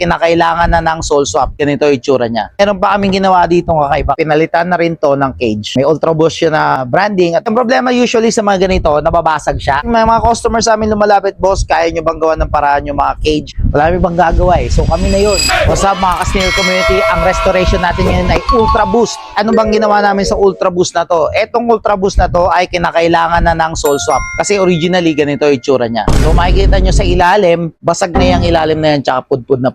kinakailangan na ng sole swap. Ganito yung itsura niya. Meron pa kaming ginawa dito kakaiba. Pinalitan na rin to ng cage. May Ultra Boost yun na branding. At ang problema usually sa mga ganito, nababasag siya. May mga customers sa amin lumalapit, boss, kaya nyo bang gawa ng paraan yung mga cage? Wala kami bang gagawa eh. So kami na yun. What's up mga ka-snail community? Ang restoration natin ngayon ay Ultra Boost. Ano bang ginawa namin sa Ultra Boost na to? Etong Ultra Boost na to ay kinakailangan na ng sole swap. Kasi originally ganito yung itsura niya. So makikita nyo sa ilalim, basag na yung ilalim na yan, tsaka pudpud na.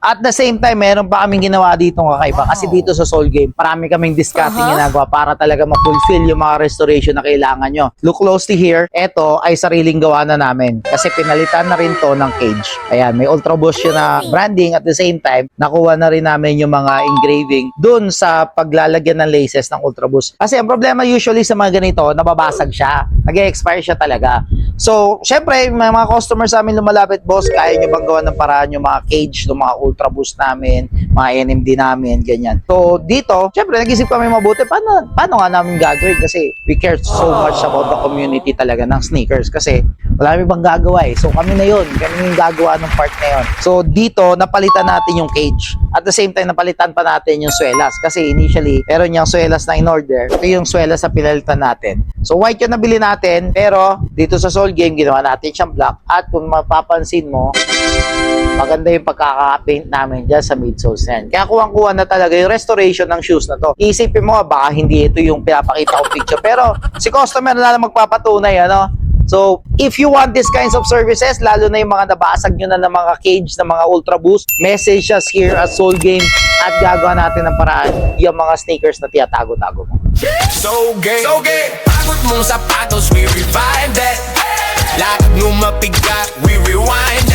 At the same time, meron pa kaming ginawa dito kakaiba. Kasi dito sa Soul Game, marami kaming discarding ginagawa para talaga ma-fulfill yung mga restoration na kailangan nyo. Look closely here. Ito ay sariling gawa na namin. Kasi pinalitan na rin to ng cage. Ayan, may Ultra Boost yun na branding. At the same time, nakuha na rin namin yung mga engraving dun sa paglalagyan ng laces ng Ultra Boost. Kasi ang problema usually sa mga ganito, nababasag siya. Nag-expire siya talaga. So, syempre, may mga customers sa amin lumalapit, boss, kaya nyo bang gawa ng paraan yung mga cage, yung mga Ultra Boost namin, mga NMD namin, ganyan. So, dito, syempre, nag-isip kami mabuti, paano nga namin gagawin? Kasi we care so much about the community talaga ng sneakers. Kasi wala kami bang gagawa eh. So, kami na yun. Kami yung gagawa ng part na yun. So, dito, napalitan natin yung cage. At the same time, napalitan pa natin yung swelas. Kasi initially, meron yung swelas na in-order. Ito yung swelas na pinalitan natin. So, white yung nabili natin. Pero, dito sa Soul Game, ginawa natin siyang black. At kung mapapansin mo, maganda yung pagkaka-paint namin dyan sa midsoles na yan. Kaya kuwang-kuha na talaga yung restoration ng shoes na to. Isipin mo, baka hindi ito yung pinapakita ko picture. Pero, si customer na lang magpapatunay, ano? So, if you want these kinds of services, lalo na yung mga nabasag nyo na ng mga cage, ng mga Ultra Boost, message us here at Soul Game at gagawa natin ng paraan yung mga sneakers na tiyatago-tago mo. So game, pagod mong sapatos, we revive that. Lahat ng mapigat, we rewind